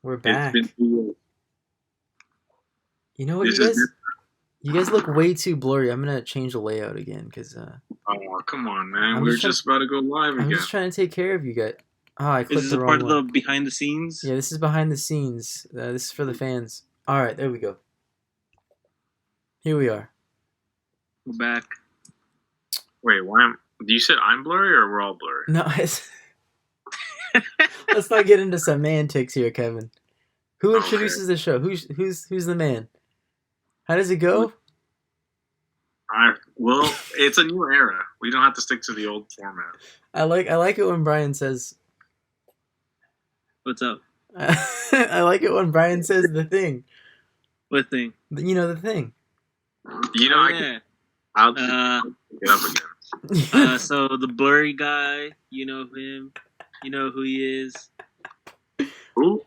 We're It's back. been 2 years. You know what, This is you guys look way too blurry. I'm gonna change the layout again because oh come on, man. I'm We were just trying. just about to go live I'm again. just trying to take care of you guys. Oh, I Is clicked this the a wrong part of one. the behind the scenes? Yeah, this is behind the scenes. This is for the fans. All right, there we go. Here we are. We're back. Wait, why am you said I'm blurry or we're all blurry? No, let's not get into semantics here, Kevin. Who Okay. introduces the show? Who's the man? How does it go? Well, it's a new era. We don't have to stick to the old format. I like it when Brian says. What's up? I like it when Brian says the thing. What thing? You know the thing. You know, Oh, I I'll just get up again. So the blurry guy, you know him. You know who he is. Who?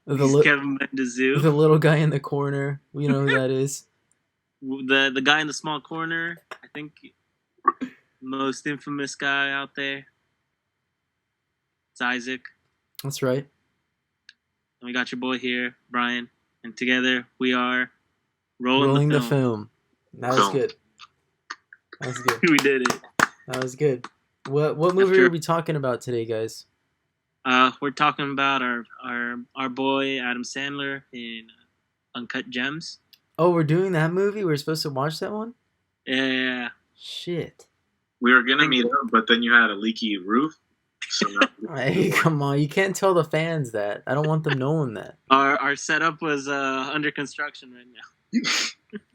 He's Kevin Mendezou. The little guy in the corner. We know who that is. The guy in the small corner. I think most infamous guy out there. It's Isaac. That's right. And we got your boy here, Brian, and together we are rolling the film. That was good. That was good. We did it. That was good. What movie are we talking about today, guys? We're talking about our boy Adam Sandler in Uncut Gems. Oh, we're doing that movie? We're supposed to watch that one? Yeah. Shit. We were gonna meet up, but then you had a leaky roof. So hey, come on! You can't tell the fans that. I don't want them knowing that. Our setup was under construction right now.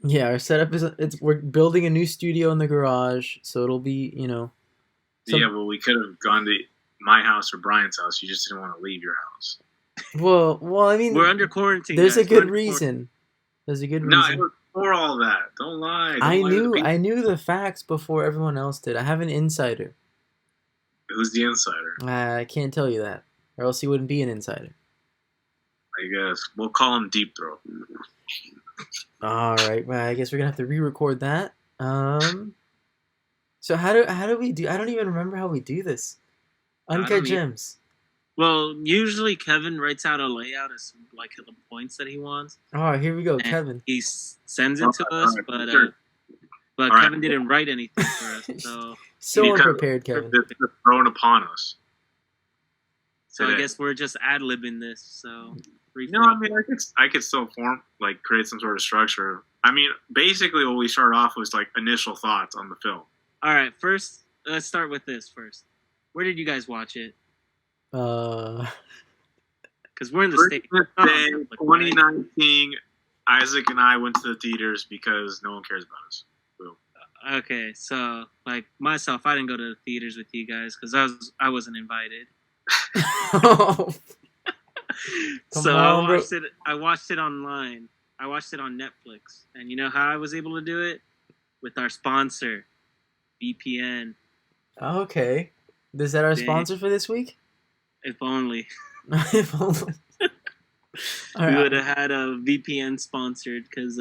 Yeah, our setup is we're building a new studio in the garage, so it'll be Yeah, well, we could have gone to my house or Brian's house. You just didn't want to leave your house. Well, I mean, we're under quarantine. There's guys. a good reason. There's a good reason. No, it was for all that. Don't lie. I knew the facts before everyone else did. I have an insider. Who's the insider? I can't tell you that, or else he wouldn't be an insider. I guess we'll call him Deep Throat. All right, well, I guess we're gonna have to re-record that. So how do we do? I don't even remember how we do this. Uncut Gems. Well, usually Kevin writes out a layout of some, like the points that he wants. All right, here we go, and Kevin. He sends it to us, but Kevin didn't write anything for us, so unprepared, Kevin. It's thrown upon us. So I guess we're just ad-libbing this. So no, I mean I could still create some sort of structure. I mean, basically what we started off was like initial thoughts on the film. All right, first let's start with this first. Where did you guys watch it? Because we're in the States. 2019, Isaac and I went to the theaters because no one cares about us. Boom. Okay, so like myself, I didn't go to the theaters with you guys because I wasn't invited. So I watched it online. I watched it on Netflix, and you know how I was able to do it? With our sponsor, VPN. Okay, is that our sponsor for this week? If only. If only. We would have had a VPN sponsored because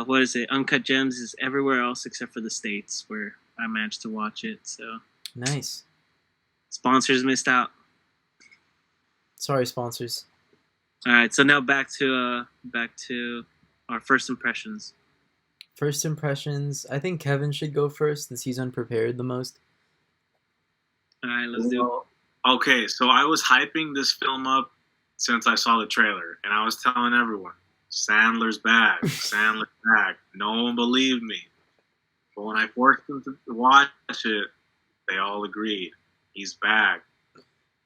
what is it? Uncut Gems is everywhere else except for the States where I managed to watch it. So nice. Sponsors missed out. Sorry, sponsors. All right, so now back to our first impressions. First impressions. I think Kevin should go first since he's unprepared the most. All right, let's do it. Okay, so I was hyping this film up since I saw the trailer, and I was telling everyone, Sandler's back, Sandler's back. No one believed me. But when I forced them to watch it, they all agreed. He's back.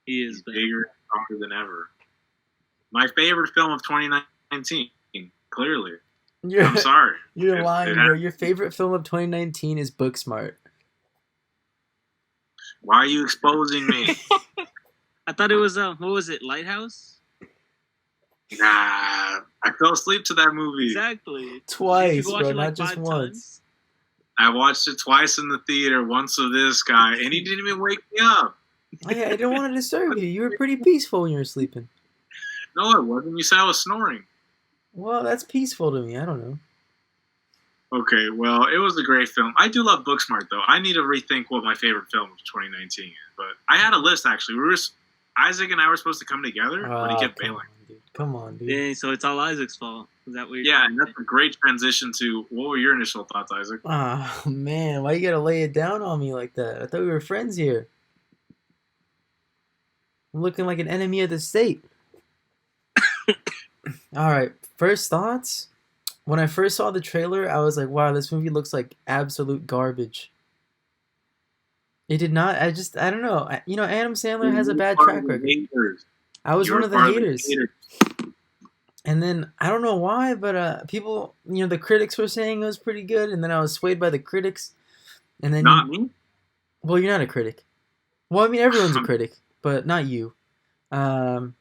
He is bigger, stronger than ever. My favorite film of 2019, clearly. I'm sorry. You're lying, bro. Your favorite film of 2019 is Booksmart. Why are you exposing me? I thought it was what was it, Lighthouse? Nah, I fell asleep to that movie. Exactly. Twice, bro, not just once. I watched it twice in the theater, once with this guy, and he didn't even wake me up. I didn't want to disturb you. You were pretty peaceful when you were sleeping. No, I wasn't. You said I was snoring. Well, that's peaceful to me. I don't know. Okay, well, it was a great film. I do love Booksmart, though. I need to rethink what my favorite film of 2019 is. But I had a list, actually. Isaac and I were supposed to come together, but he kept come bailing. on, dude. Come on, dude. Yeah, so it's all Isaac's fault. Is that what you're Yeah, saying? and that's a great transition to what were your initial thoughts, Isaac? Oh man, why you gotta lay it down on me like that? I thought we were friends here. I'm looking like an enemy of the state. All right, first thoughts. When I first saw the trailer, I was like, "Wow, this movie looks like absolute garbage." It did not. I don't know. Adam Sandler has a bad track record. Haters. I was You one were of the part haters. And then I don't know why, but people, the critics were saying it was pretty good, and then I was swayed by the critics. And then Not me. well, you're not a critic. Well, I mean, everyone's a critic, but not you. And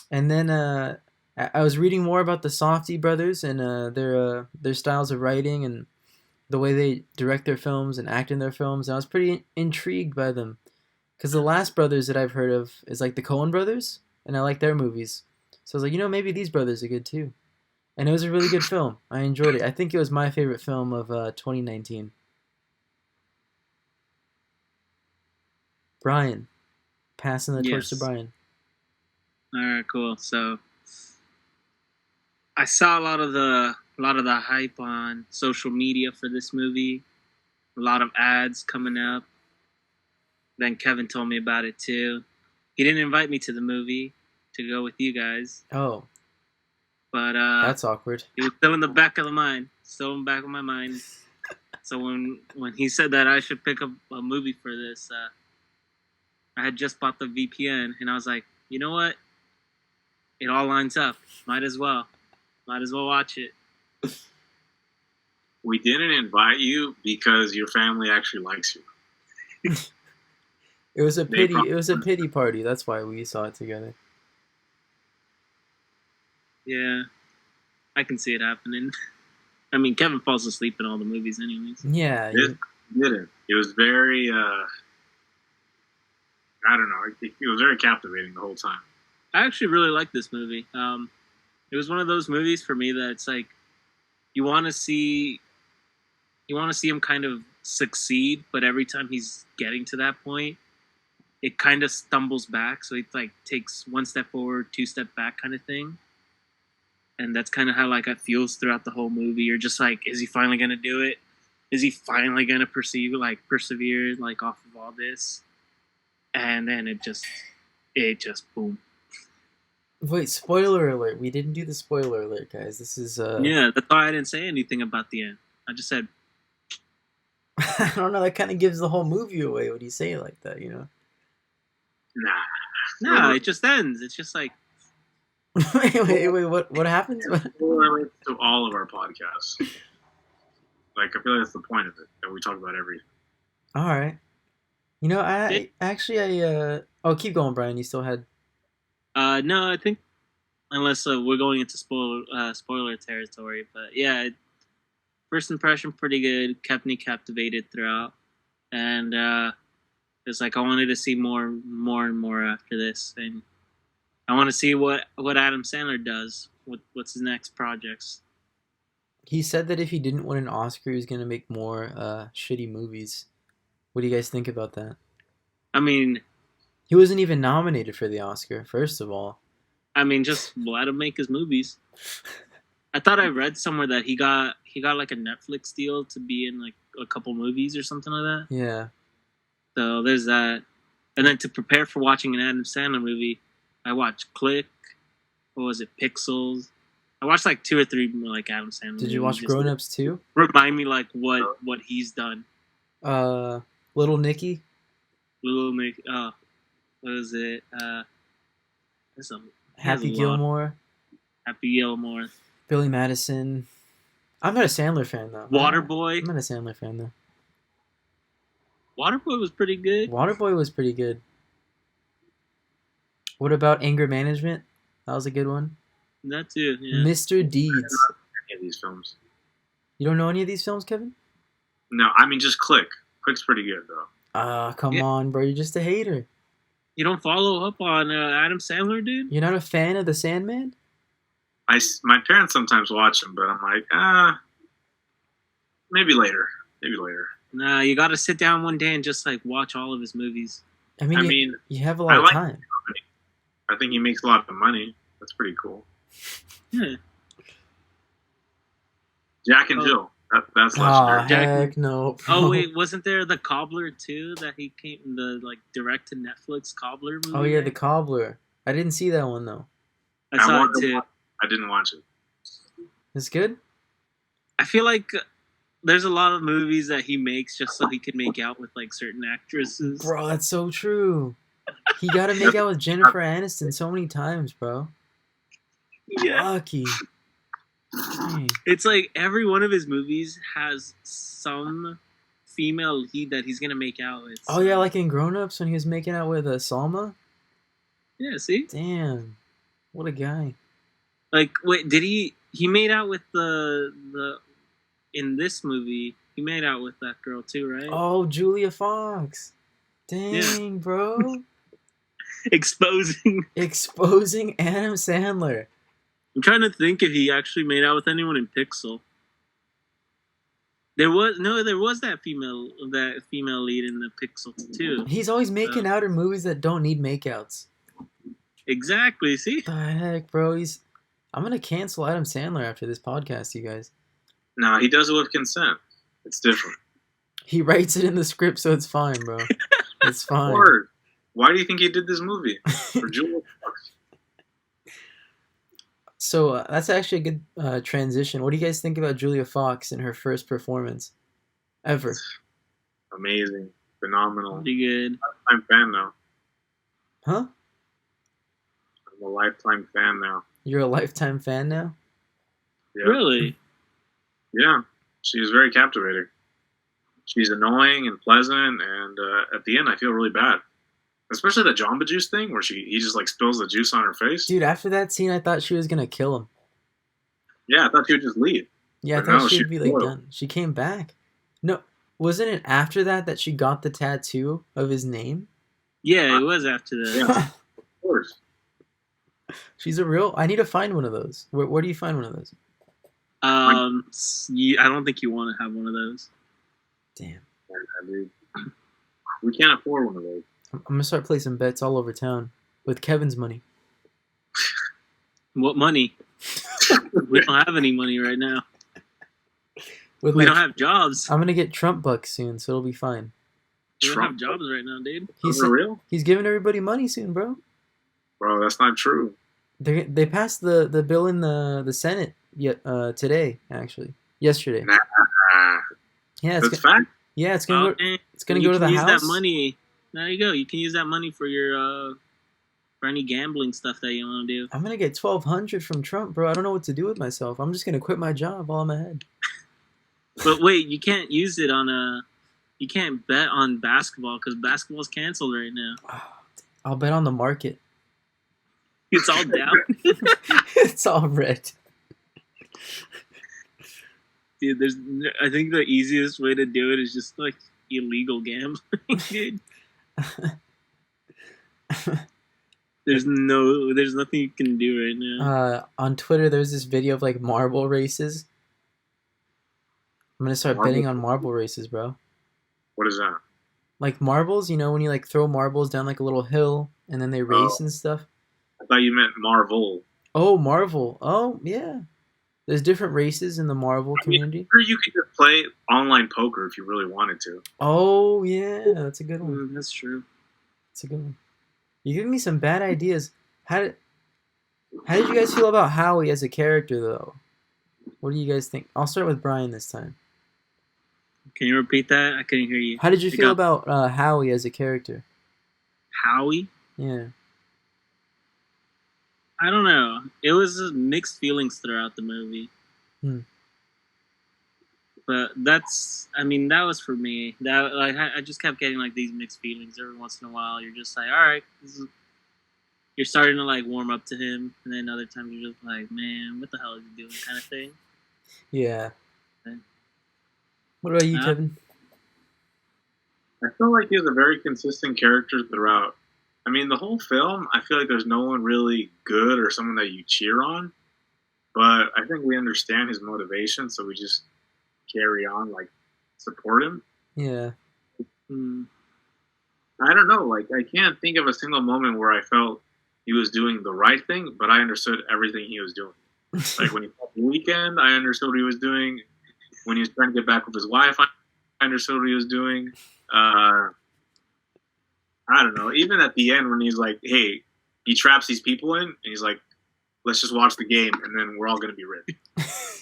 then I was reading more about the Safdie brothers and their styles of writing and the way they direct their films and act in their films. And I was pretty intrigued by them because the last brothers that I've heard of is like the Coen brothers, and I like their movies. So I was like, maybe these brothers are good too. And it was a really good film. I enjoyed it. I think it was my favorite film of 2019. Brian, passing the torch to Yes. Brian. All right, cool. So I saw a lot of the hype on social media for this movie. A lot of ads coming up. Then Kevin told me about it too. He didn't invite me to the movie to go with you guys, Oh, but that's awkward. it was still in the back of the mind. Still in the back of my mind. So when he said that I should pick up a movie for this, I had just bought the VPN, and I was like, you know what? It all lines up. Might as well watch it. We didn't invite you because your family actually likes you. It was a pity. It was a pity party. That's why we saw it together. Yeah, I can see it happening. I mean, Kevin falls asleep in all the movies anyways. Yeah. It didn't. It was very, I don't know. It was very captivating the whole time. I actually really like this movie. It was one of those movies for me that it's like you want to see him kind of succeed, but every time he's getting to that point, it kind of stumbles back. So it like takes one step forward, two step back kind of thing. And that's kind of how like it feels throughout the whole movie. You're just like, is he finally gonna do it? Is he finally gonna persevere like off of all this? And then it just boom. Wait, spoiler alert. We didn't do the spoiler alert, guys. This is Yeah, that's why I didn't say anything about the end. I just said I don't know, that kind of gives the whole movie away when you say it like that, Nah. no, it just ends. It's just like wait, what happens? It relates to all of our podcasts. Like, I feel like that's the point of it, that we talk about everything. All right. Oh, keep going, Brian. You still had. no, I think unless we're going into spoiler territory, but yeah, first impression pretty good, kept me captivated throughout, and it's like I wanted to see more and more after this, and I want to see what Adam Sandler does. What's his next projects? He said that if he didn't win an Oscar, he was gonna make more shitty movies. What do you guys think about that? I mean, he wasn't even nominated for the Oscar. First of all, I mean, just let him make his movies. I thought I read somewhere that he got like a Netflix deal to be in like a couple movies or something like that. Yeah. So there's that. And then to prepare for watching an Adam Sandler movie, I watched Click. What was it? Pixels. I watched like 2 or 3 more like Adam Sandler movies. Did you watch Grown Ups too? Remind me like what he's done. Little Nicky. Little Nick. Oh, what is it? Happy Gilmore. Happy Gilmore. Billy Madison. I'm not a Sandler fan though. Waterboy. I'm not a Sandler fan though. Waterboy was pretty good. Waterboy was pretty good. What about Anger Management? That was a good one. That too. Yeah. Mr. Deeds. Any of these films? You don't know any of these films, Kevin? No, I mean just Click. Click's pretty good though. Come on, bro. You're just a hater. You don't follow up on Adam Sandler, dude? You're not a fan of The Sandman? My parents sometimes watch them, but I'm like, maybe later. Nah, you got to sit down one day and just like watch all of his movies. I mean, you have a lot of time. I think he makes a lot of money. That's pretty cool. Yeah. Jack and Oh. Jill. That's Oh, legendary. heck no, bro. Oh wait, wasn't there the Cobbler too? That he came the like direct to Netflix Cobbler movie. Oh, yeah, right? The Cobbler. I didn't see that one, though. I saw it wanted to too. I didn't watch it. It's good? I feel like there's a lot of movies that he makes just so he can make out with like certain actresses. Bro, that's so true. He got to make out with Jennifer Aniston so many times, bro. Yeah. Lucky. Dang. It's like every one of his movies has some female lead that he's gonna make out with. Oh, yeah, like in Grown Ups when he was making out with Salma? Yeah, see? Damn. What a guy. Like, wait, did he made out with the in this movie, he made out with that girl too, right? Oh, Julia Fox. Dang, bro. Exposing. Exposing Adam Sandler. I'm trying to think if he actually made out with anyone in Pixel. There was that female lead in the Pixel too. He's always making out in movies that don't need makeouts. Exactly. See? The heck, bro? I'm gonna cancel Adam Sandler after this podcast, you guys. No, he does it with consent. It's different. He writes it in the script, so it's fine, bro. It's fine. Word. Why do you think he did this movie? For Julia Fox. So that's actually a good transition. What do you guys think about Julia Fox in her first performance ever? Amazing. Phenomenal. Pretty good. I'm a fan now. Huh? I'm a lifetime fan now. You're a lifetime fan now? Yeah. Really? Yeah. She's very captivating. She's annoying and pleasant, and at the end, I feel really bad. Especially the Jamba Juice thing, where he just like spills the juice on her face. Dude, after that scene, I thought she was gonna kill him. Yeah, I thought she would just leave. Yeah, I But no, thought she'd be like loyal. done. She came back. No, wasn't it after that she got the tattoo of his name? Yeah, it was after that. Yeah, of course. She's a real. I need to find one of those. Where do you find one of those? I don't think you want to have one of those. Damn. Yeah, dude. We can't afford one of those. I'm gonna start placing bets all over town with Kevin's money. What money? We don't have any money right now. With We my- don't have jobs. I'm gonna get Trump bucks soon, so it'll be fine. We don't Trump. have jobs right now, dude. He's For real? he's giving everybody money soon, bro. Bro, that's not true. They passed the bill in the Senate today, actually, yesterday. Nah. Yeah, That's fact. it's gonna go, And it's gonna you go to can the use House. that money. There you go. You can use that money for your for any gambling stuff that you want to do. I'm gonna get $1,200 from Trump, bro. I don't know what to do with myself. I'm just gonna quit my job while I'm ahead. But wait, you can't use it on you can't bet on basketball because basketball's canceled right now. I'll bet on the market. It's all down. It's all red. Dude, I think the easiest way to do it is just like illegal gambling, dude. There's nothing you can do right now. On Twitter, there's this video of like marble races. I'm gonna start Marble? betting on marble races, bro. What is that? Like marbles, when you like throw marbles down like a little hill and then they race and stuff. I thought you meant Marvel. Oh, Marvel. Oh, yeah. There's different races in the Marvel community. Or you could just play online poker if you really wanted to. Oh, yeah. That's a good one. That's true. That's a good one. You giving me some bad ideas. How did you guys feel about Howie as a character, though? What do you guys think? I'll start with Brian this time. Can you repeat that? I couldn't hear you. How did you Speak feel up. about Howie as a character? Howie? Yeah. I don't know. It was just mixed feelings throughout the movie. But that was for me. That like I just kept getting like these mixed feelings every once in a while. You're just like, all right, you're starting to like warm up to him, and then other times you're just like, man, what the hell is he doing, kind of thing. Yeah. Okay. What about you, Kevin? I feel like he was a very consistent character throughout. I mean, the whole film, I feel like there's no one really good or someone that you cheer on. But I think we understand his motivation, so we just carry on, like, support him. Yeah. I don't know. Like, I can't think of a single moment where I felt he was doing the right thing, but I understood everything he was doing. Like when he fought the Weekend, I understood what he was doing. When he was trying to get back with his wife, I understood what he was doing. I don't know. Even at the end when he's like, hey, he traps these people in, and he's like, let's just watch the game, and then we're all going to be rich.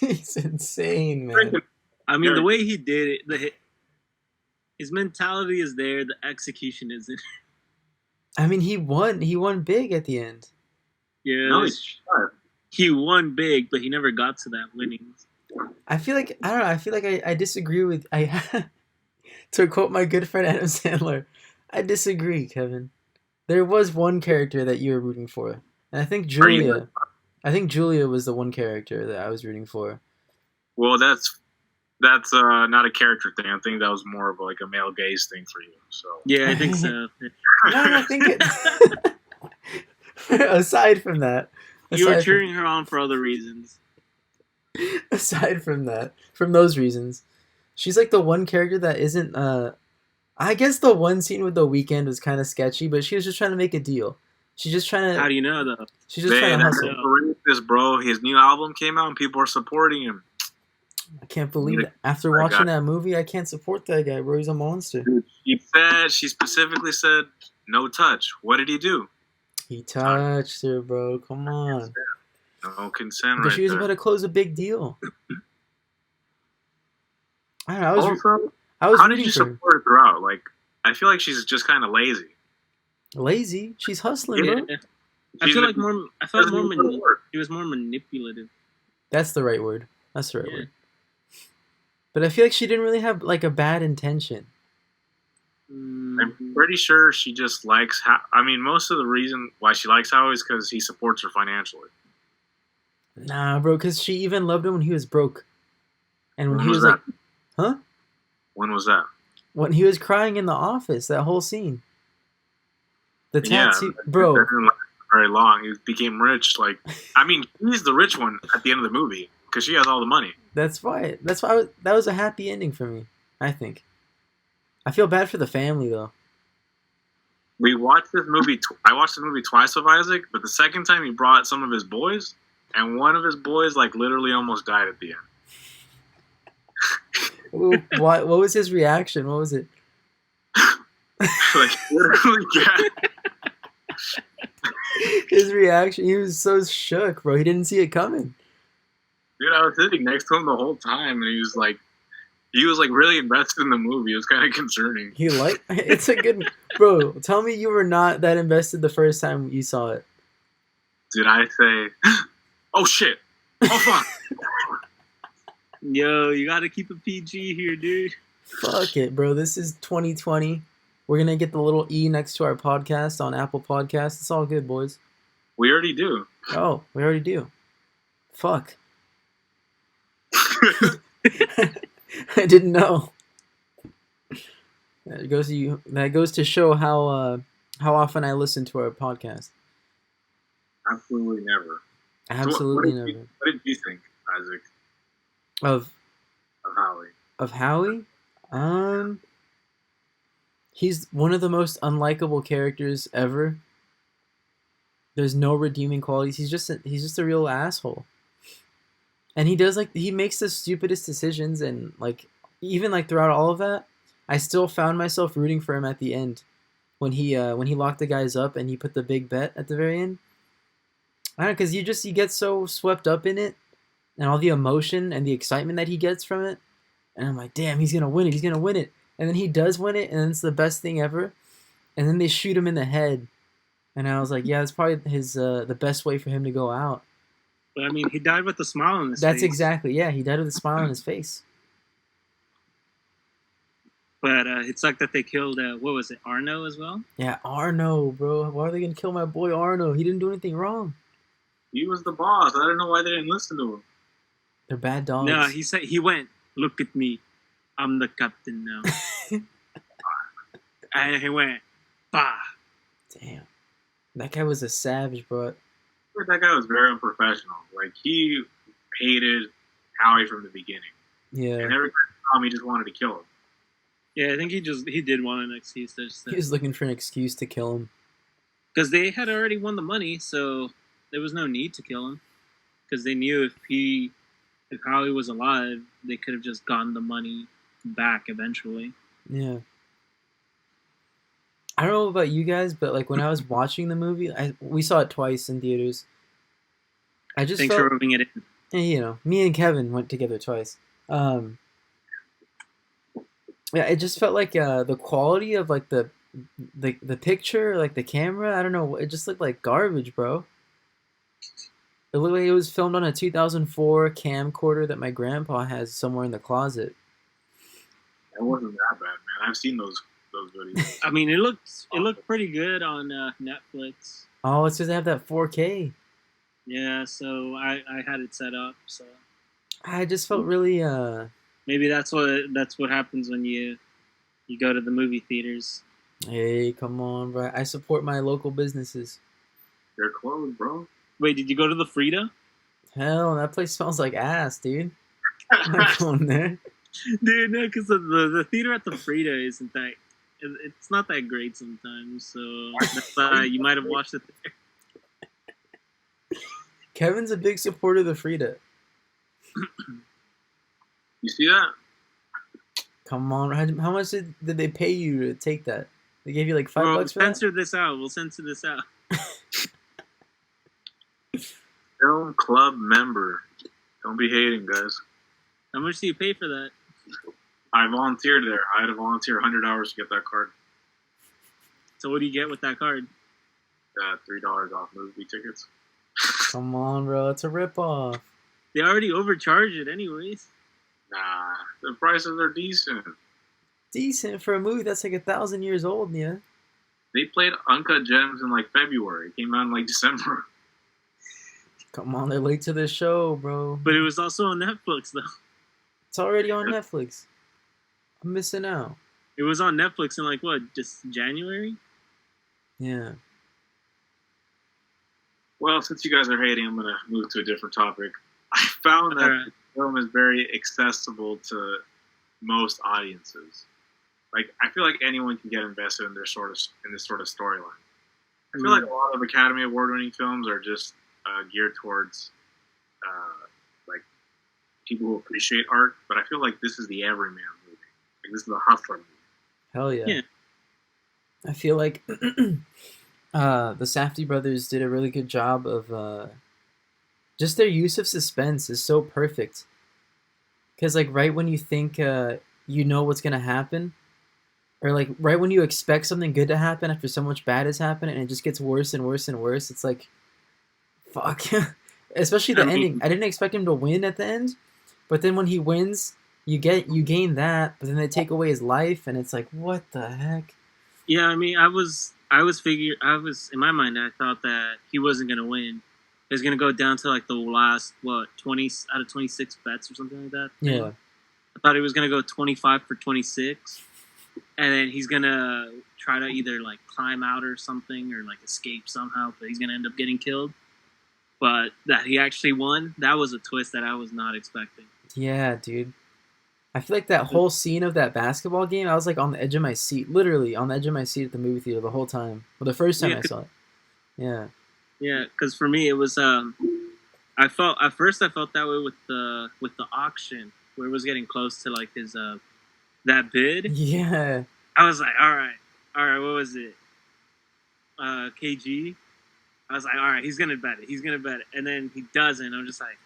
He's insane, man. I mean, the way he did it, his mentality is there, the execution isn't. I mean, he won big at the end. Yeah, No, he won big, but he never got to that winning. I feel like I disagree with to quote my good friend Adam Sandler. I disagree, Kevin. There was one character that you were rooting for, and I think Julia. I think Julia was the one character that I was rooting for. Well, that's not a character thing. I think that was more of like a male gaze thing for you. So yeah, I think so. No, I think it. Aside from that, You were cheering her on for other reasons. Aside from that, from those reasons, she's like the one character that isn't. I guess the one scene with the Weekend was kind of sketchy, but she was just trying to make a deal. She's just trying to. How do you know though? She's just trying to hustle. This bro, his new album came out and people are supporting him. I can't believe it. After watching that movie, I can't support that guy, bro. He's a monster. Dude, she specifically said, no touch. What did he do? He touched her, bro. Come on. No consent. Because she was there. about to close a big deal. I don't know. I was how did rooting you for her. support her throughout? Like, I feel like she's just kind of lazy. Lazy? She's hustling, Yeah. bro. I felt he was more manipulative. That's the right word. That's the right word. But I feel like she didn't really have like a bad intention. I'm pretty sure she just likes I mean, most of the reason why she likes Howie is because he supports her financially. Nah, bro, because she even loved him when he was broke. And when he was that? like, huh? When was that? When he was crying in the office, that whole scene. The tattoo, yeah, bro. That didn't last very long. He became rich. Like, I mean, he's the rich one at the end of the movie because she has all the money. That was a happy ending for me, I think. I feel bad for the family though. We watched this movie. I watched the movie twice with Isaac, but the second time he brought some of his boys, and one of his boys like literally almost died at the end. What was his reaction? What was it? Like literally, yeah. His reaction, he was so shook, bro. He didn't see it coming. Dude, I was sitting next to him the whole time, and he was like really invested in the movie. It was kind of concerning. It's a good, bro. Tell me you were not that invested the first time you saw it. Did I say, oh shit, oh fuck? Yo, you gotta keep it PG here, dude. Fuck it, bro. This is 2020. We're gonna get the little E next to our podcast on Apple Podcasts. It's all good, boys. We already do. Oh, we already do. Fuck. I didn't know. That goes to you. That goes to show how often I listen to our podcast. Absolutely never. Absolutely never. What did you think, Isaac? Of Howie. Of Howie? He's one of the most unlikable characters ever. There's no redeeming qualities. He's just a real asshole. And he makes the stupidest decisions, and like even like throughout all of that, I still found myself rooting for him at the end when he locked the guys up and he put the big bet at the very end. I don't know, because you get so swept up in it and all the emotion and the excitement that he gets from it, and I'm like, damn, he's gonna win it, and then he does win it, and it's the best thing ever, and then they shoot him in the head, and I was like, yeah, that's probably his the best way for him to go out. But I mean, he died with a smile on his face. That's exactly, yeah. He died with a smile on his face. But it sucked that they killed, what was it, Arno as well? Yeah, Arno, bro. Why are they going to kill my boy Arno? He didn't do anything wrong. He was the boss. I don't know why they didn't listen to him. They're bad dogs. No, he went, look at me. I'm the captain now. And he went, bah. Damn. That guy was a savage, bro. That guy was very unprofessional. Like, he hated Howie from the beginning. Yeah. And every time he saw him, he just wanted to kill him. Yeah, I think he did want an excuse. He was looking for an excuse to kill him. Because they had already won the money, so there was no need to kill him. Because they knew if Howie was alive, they could have just gotten the money back eventually. Yeah. I don't know about you guys, but like when I was watching the movie, we saw it twice in theaters. I just Thanks felt, for rubbing it in. me and Kevin went together twice. Yeah, it just felt like the quality of like the picture, like the camera. I don't know. It just looked like garbage, bro. It looked like it was filmed on a 2004 camcorder that my grandpa has somewhere in the closet. It wasn't that bad, man. I've seen those videos. I mean, it looked pretty good on Netflix. Oh, it's because they have that 4K. Yeah, so I had it set up. So I just felt really maybe that's what happens when you go to the movie theaters. Hey, come on, bro. I support my local businesses. They're closed, bro. Wait, did you go to the Frida? Hell, that place smells like ass, dude. I'm not going there. Dude, no, because the theater at the Frida isn't that. It's not that great sometimes, so that's why you might have watched it there. Kevin's a big supporter of the Frida. You see that? Come on, how much did they pay you to take that? They gave you like $5 Bro, for that? censor this out. We'll censor this out. Film club member. Don't be hating, guys. How much do you pay for that? I volunteered there. I had to volunteer 100 hours to get that card. So what do you get with that card? $3 off movie tickets. Come on, bro. It's a ripoff. They already overcharge it anyways. Nah, the prices are decent. Decent for a movie that's like 1,000 years old, yeah. They played Uncut Gems in like February. It came out in like December. Come on, they're late to the show, bro. But it was also on Netflix, though. It's already on Netflix. I'm missing out. It was on Netflix in like, what, just January? Yeah. Well, since you guys are hating, I'm going to move to a different topic. I found that the film is very accessible to most audiences. Like, I feel like anyone can get invested in this sort of storyline. I feel like a lot of Academy Award-winning films are just geared towards like people who appreciate art, but I feel like this is the everyman movie. Like, this is a hustler movie. Hell yeah. I feel like the Safdie brothers did a really good job of just their use of suspense is so perfect. Because like right when you think you know what's gonna happen, or like right when you expect something good to happen after so much bad has happened, and it just gets worse and worse and worse. It's like, fuck. Especially the ending. I didn't expect him to win at the end, but then when he wins, you gain that, but then they take away his life, and it's like, what the heck? Yeah, I mean, I was in my mind, I thought that he wasn't gonna win. It was gonna go down to like the last 20 out of 26 bets or something like that. Yeah. I thought he was gonna go 25 for 26, and then he's gonna try to either like climb out or something or like escape somehow, but he's gonna end up getting killed. But that he actually won, that was a twist that I was not expecting. Yeah, dude. I feel like that whole scene of that basketball game, I was like on the edge of my seat, literally on the edge of my seat at the movie theater the whole time. Well, the first time I saw it. Yeah. Yeah, because for me it was I felt that way with the auction where it was getting close to like his that bid. Yeah. I was like, all right, what was it? KG. I was like, all right, he's gonna bet it, and then he doesn't. I'm just like,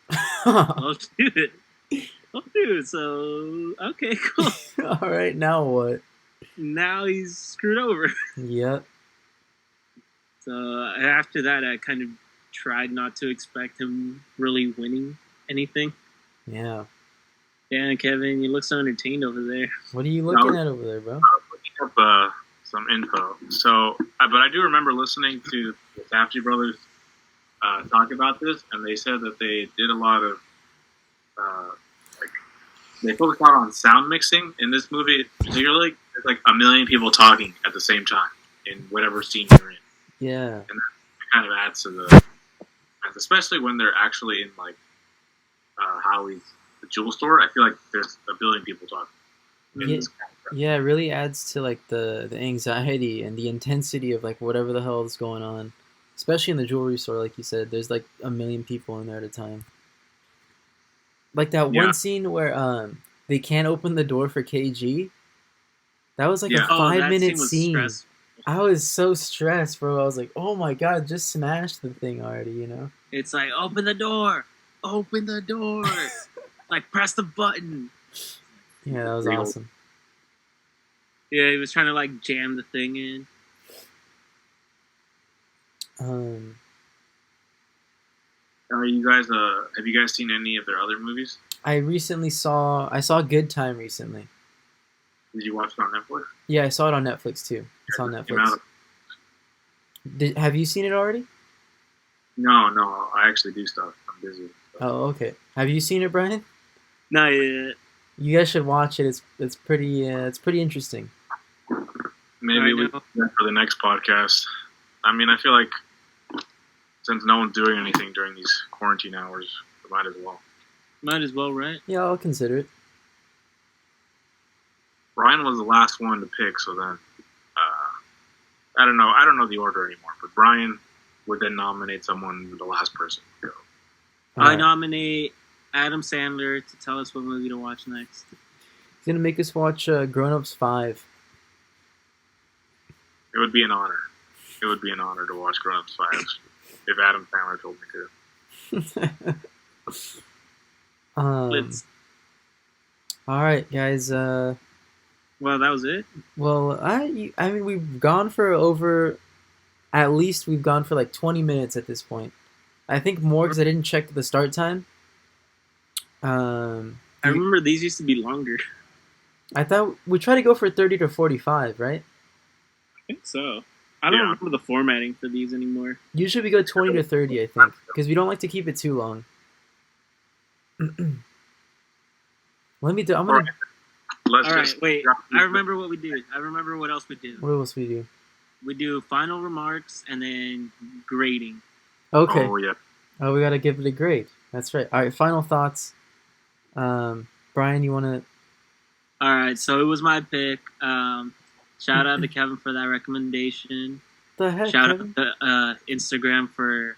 oh dude, So okay, cool. All right, now what? Now he's screwed over. Yep. So after that, I kind of tried not to expect him really winning anything. Yeah. Yeah, Kevin, you look so entertained over there. What are you looking at over there, bro? I was looking up some info. So, but I do remember listening to the Safdie brothers talk about this, and they said that they did a lot of they focused a lot on sound mixing in this movie. Particularly, there's like a million people talking at the same time in whatever scene you're in. Yeah. And that kind of adds to the, especially when they're actually in like Howie's the jewel store. I feel like there's a billion people talking. Yeah. Yeah, it really adds to like the anxiety and the intensity of like whatever the hell is going on. Especially in the jewelry store, like you said, there's like a million people in there at a time. Like that Yeah, one scene where they can't open the door for KG. That was like a yeah. Oh, five that minute scene was scene. stressful. I was so stressed, bro. I was like, oh my god, just smash the thing already, you know? It's like, open the door, like press the button. Yeah, that was Big old- awesome. Yeah, he was trying to like jam the thing in. Um, Are you guys? Have you guys seen any of their other movies? I saw Good Time recently. Did you watch it on Netflix? Yeah, I saw it on Netflix too. It's on It came out. Netflix. Have you seen it already? No. I actually do stuff. I'm busy. So. Oh, okay. Have you seen it, Brian? Not yet. You guys should watch it. It's pretty interesting. Maybe we know. do that for the next podcast. I mean, I feel like since no one's doing anything during these quarantine hours, we might as well. Might as well, right? Yeah, I'll consider it. Brian was the last one to pick, so then I don't know. I don't know the order anymore. But Brian would then nominate someone, the last person to go. All I right. nominate Adam Sandler to tell us what movie to watch next. He's gonna make us watch Grown Ups 5. It would be an honor. It would be an honor to watch Grown Ups 5 if Adam Sandler told me to. Let's. All right, guys. Well, that was it. Well, I mean, we've gone for over. At least we've gone for like 20 minutes at this point. I think more because I didn't check the start time. I remember these used to be longer. I thought we try to go for 30 to 45, right? I think so. I don't remember the formatting for these anymore. Usually we go 20 to 30, I think, because we don't like to keep it too long. Let me do. I'm gonna. Let's All right, just wait. I remember what we do. I remember what else we do. What else we do? We do final remarks and then grading. Okay. Oh yeah. Oh, we gotta give it a grade. That's right. All right. Final thoughts. Brian, you wanna? All right, so it was my pick. Shout out to Kevin for that recommendation. The heck, Shout Kevin? out to Instagram for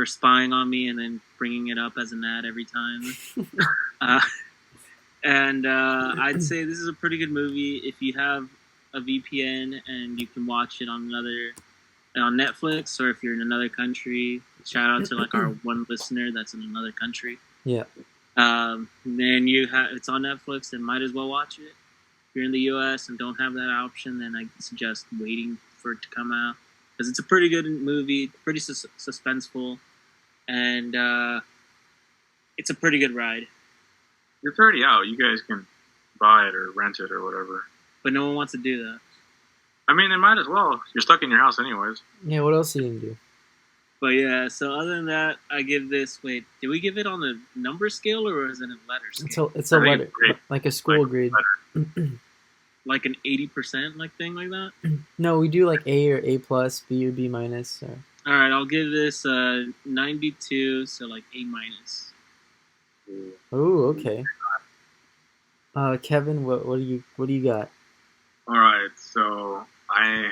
spying on me and then bringing it up as an ad every time. And I'd say this is a pretty good movie if you have a VPN and you can watch it on Netflix, or if you're in another country. Shout out to like our one listener that's in another country. Yeah. Then it's on Netflix, then might as well watch it. If you're in the U.S. and don't have that option, then I suggest waiting for it to come out, because it's a pretty good movie, pretty suspenseful, and it's a pretty good ride. It's already out. You guys can buy it or rent it or whatever. But no one wants to do that. I mean, it might as well. You're stuck in your house anyways. Yeah. What else are you gonna do? But yeah, so other than that, I give this. Wait, did we give it on a number scale or is it a letter scale? It's a I think letter, it's great. like a school Like grade. Like an 80% like thing like that. No, we do like A or A plus, B or B minus. Or... All right, I'll give this 92, so like A minus. Oh, okay. Kevin, what do you got? All right, so I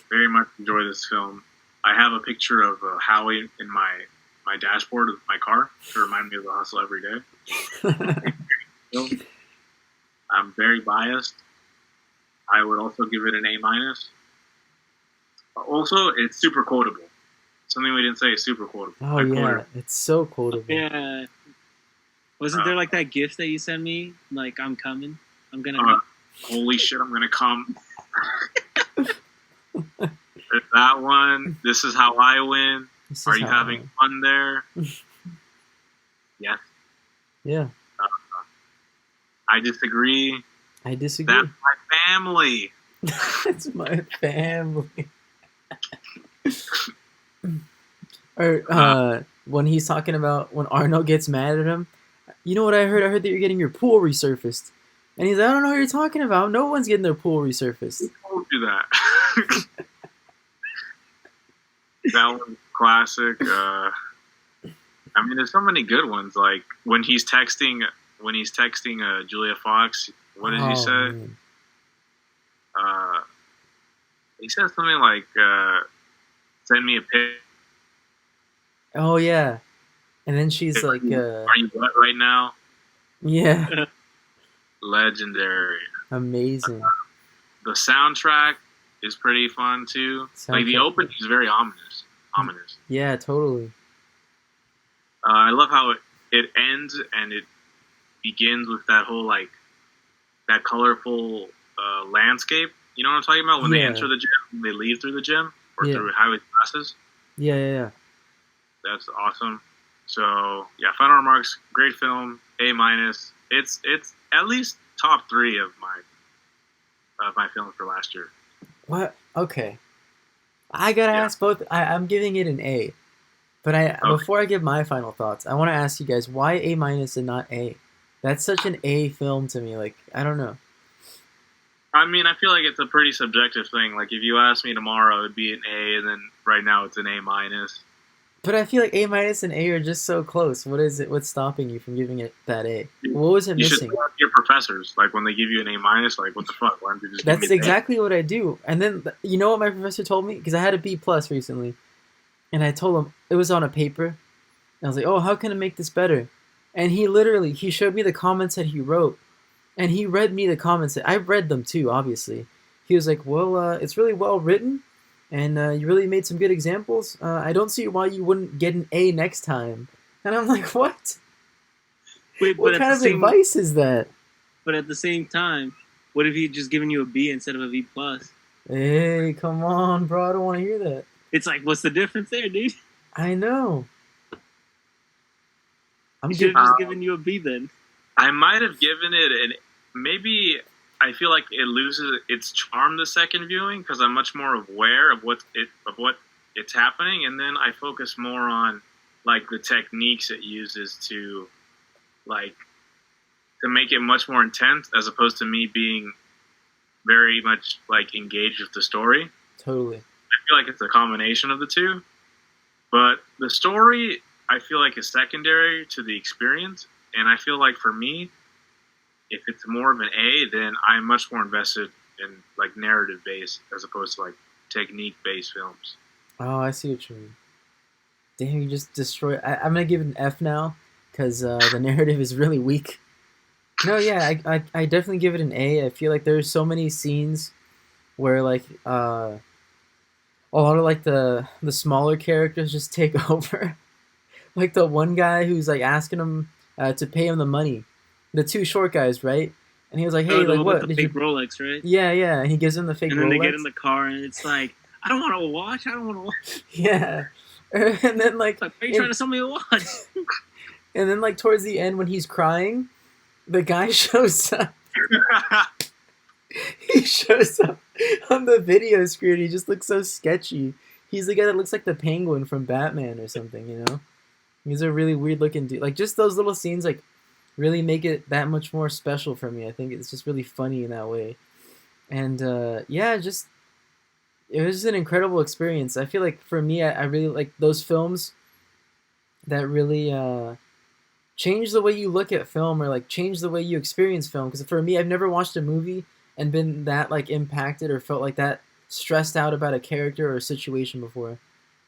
very much enjoy this film. I have a picture of Howie in my dashboard of my car to remind me of the hustle every day. I'm very biased. I would also give it an A minus. Also, it's super quotable. Something we didn't say is super quotable. Oh yeah, it's so quotable. Yeah. Wasn't there like that gift that you sent me? Like, I'm coming. I'm gonna. Holy shit! I'm gonna come. There's that one. This is how I win. Are you having fun there? Yes. Yeah. I disagree. I disagree. That's my family. That's my family. Or when he's talking about when Arnold gets mad at him. You know what I heard? I heard that you're getting your pool resurfaced. And he's like, I don't know what you're talking about. No one's getting their pool resurfaced. Who told you that? That one's classic. I mean, there's so many good ones. Like when he's texting Julia Fox. What did he say? Man. Uh, he said something like, "Send me a pic." Oh yeah. And then she's like, Are you wet right now? yeah, Legendary. amazing. The soundtrack is pretty fun too. Like the Soundtrack. opening is very ominous. Ominous. Yeah, totally. I love how it ends and it begins with that whole like that colorful landscape. You know what I'm talking about? When they Yeah. enter the gym, when they leave through the gym or Yeah. through highway classes. Yeah, yeah, yeah. That's awesome. So yeah, final remarks. Great film. A minus. It's at least top 3 of my films for last year. What? Okay. I gotta Yeah. ask both. I'm giving it an A. But before I give my final thoughts, I want to ask you guys why A minus and not A. That's such an A film to me. Like I don't know. I mean, I feel like it's a pretty subjective thing. Like if you ask me tomorrow, it'd be an A, and then right now it's an A minus. But I feel like A minus and A are just so close. What is it? What's stopping you from giving it that A? What was it You should missing? ask your professors. Like when they give you an A minus, like what the fuck? Why don't you just give That's me an A? exactly what I do. And then you know what my professor told me? Because I had a B plus recently, and I told him it was on a paper. And I was like, "Oh, how can I make this better?" And he showed me the comments that he wrote, and he read me the comments. I read them too, obviously. He was like, "Well, it's really well written, and you really made some good examples. I don't see why you wouldn't get an A next time." And I'm like, "What? Wait, What kind of advice is that?" But at the same time, what if he had just given you a B instead of a B plus? Hey, come on, bro! I don't want to hear that. It's like, what's the difference there, dude? I know. I'm He should good. have just given you a B then. I might have given it an maybe. I feel like it loses its charm the second viewing because I'm much more aware of what it's happening, and then I focus more on like the techniques it uses to like to make it much more intense, as opposed to me being very much like engaged with the story. Totally. I feel like it's a combination of the two, but the story I feel like is secondary to the experience, and I feel like for me, if it's more of an A, then I'm much more invested in like narrative based as opposed to like technique based films. Oh, I see what you mean. Damn, you just destroyed. I'm gonna give it an F now because the narrative is really weak. No, yeah, I definitely give it an A. I feel like there's so many scenes where like a lot of like the smaller characters just take over. Like the one guy who's like asking him to pay him the money. The 2 short guys, right? And he was like, "Hey, Oh, the like one what with the did you?" fake Rolex, right? Yeah, yeah. And he gives him the fake And then Rolex. they get in the car, and it's like, I don't want to watch. I don't want to watch. Yeah. And then like, Like, why are you trying to sell me a watch? and then like towards the end when he's crying, the guy shows up. He shows up on the video screen. He just looks so sketchy. He's the guy that looks like the Penguin from Batman or something, you know? He's a really weird looking dude. Like just those little scenes like really make it that much more special for me. I think it's just really funny in that way. And yeah, just it was just an incredible experience. I feel like for me, I really like those films that really change the way you look at film or like change the way you experience film. Because for me, I've never watched a movie and been that like impacted or felt like that stressed out about a character or a situation before.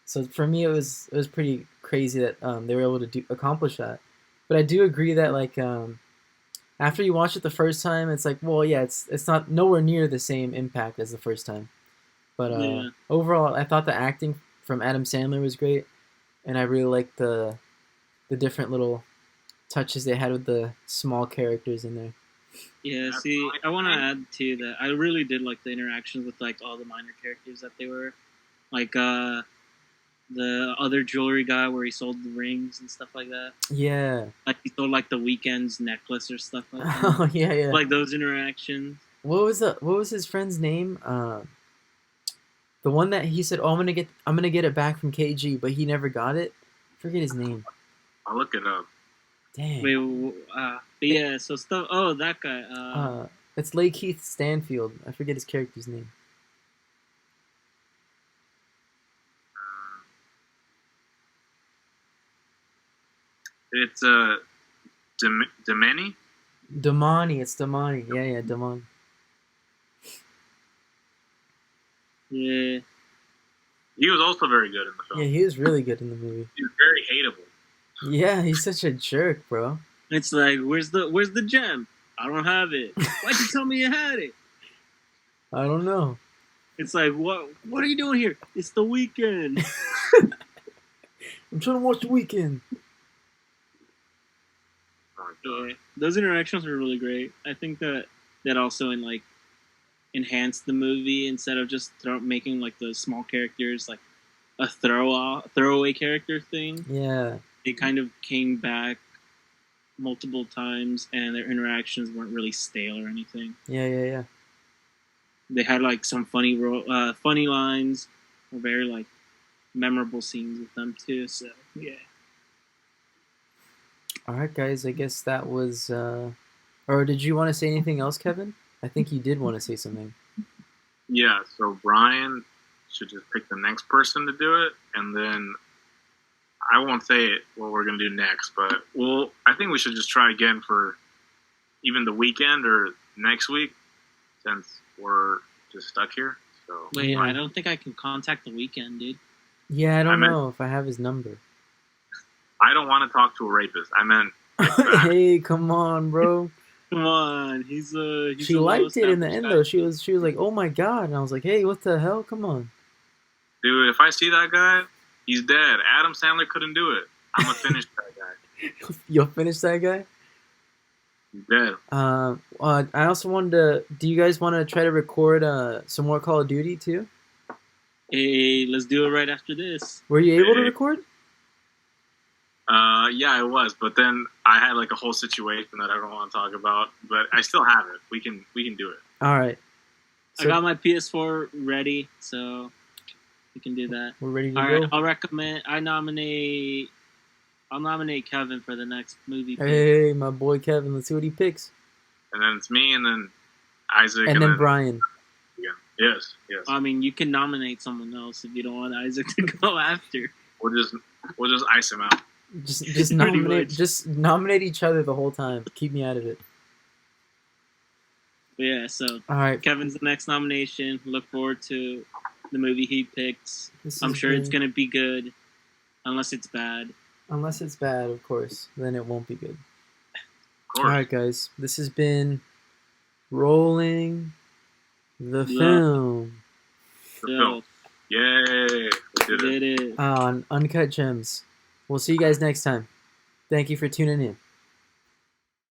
So for me, it was pretty crazy that they were able to accomplish that. But I do agree that like after you watch it the first time, it's like, well, yeah, it's not nowhere near the same impact as the first time. But Yeah. overall, I thought the acting from Adam Sandler was great, and I really liked the different little touches they had with the small characters in there. Yeah, see, I want to add too that I really did like the interactions with like all the minor characters that they were, like the other jewelry guy where he sold the rings and stuff like that. Yeah. Like he sold like the Weekend's necklace or stuff like that. Oh yeah, yeah. Like those interactions. What was his friend's name? The one that he said, "Oh, I'm gonna get it back from KG," but he never got it. Forget his name. I'll look it up. Dang. Wait, but yeah, so stuff. Oh, that guy. It's Lake Keith Stanfield. I forget his character's name. It's Demeni. Damani. It's Damani. Yeah, yeah, Damani. Yeah. He was also very good in the Yeah, film. he was really good in the movie. He was very hateable. Yeah, he's such a jerk, bro. It's like, where's the gem? I don't have it. Why'd you tell me you had it? I don't know. It's like, what are you doing here? It's the weekend. I'm trying to watch The Weeknd. Oh, God. Yeah, those interactions were really great. I think that also enhanced the movie instead of just making like the small characters like a throwaway character thing. Yeah. They kind of came back multiple times, and their interactions weren't really stale or anything. Yeah. They had like some funny lines, or very like memorable scenes with them too. So yeah. All right, guys. I guess that was. Or did you want to say anything else, Kevin? I think you did want to say something. Yeah, so Brian should just pick the next person to do it, and then I won't say what we're gonna do next, but I think we should just try again for even the weekend or next week, since we're just stuck here. So Wait, I don't think I can contact the weekend, dude. Yeah, I don't know if I have his number. I don't want to talk to a rapist. I meant Hey, come on, bro. Come on, he's She liked it in the end, though. She was like, "Oh my god," and I was like, "Hey, what the hell? Come on." dude. If I see that guy, he's dead. Adam Sandler couldn't do it. I'm gonna finish that guy. You'll finish that guy. He's dead. I also wanted to. Do you guys want to try to record some more Call of Duty too? Hey, let's do it right after this. Were you able to record? Yeah, I was, but then I had like a whole situation that I don't want to talk about. But I still have it. We can do it. All right. I got my PS4 ready, so we can do that. We're ready to All go. right, I'll nominate Kevin for the next movie. Hey, my boy Kevin. Let's see what he picks. And then it's me, and then Isaac, and then Brian. Yeah. Yes. I mean, you can nominate someone else if you don't want Isaac to go after. We'll just ice him out. Just nominate each other the whole time. Keep me out of it. But yeah, so all right, Kevin's the next nomination. Look forward to the movie he picks. I'm sure it's gonna be good, unless it's bad. Unless it's bad, of course, then it won't be good. Of course. All right, guys, this has been Rolling the Film. Yay! We did it. On Uncut Gems. We'll see you guys next time. Thank you for tuning in.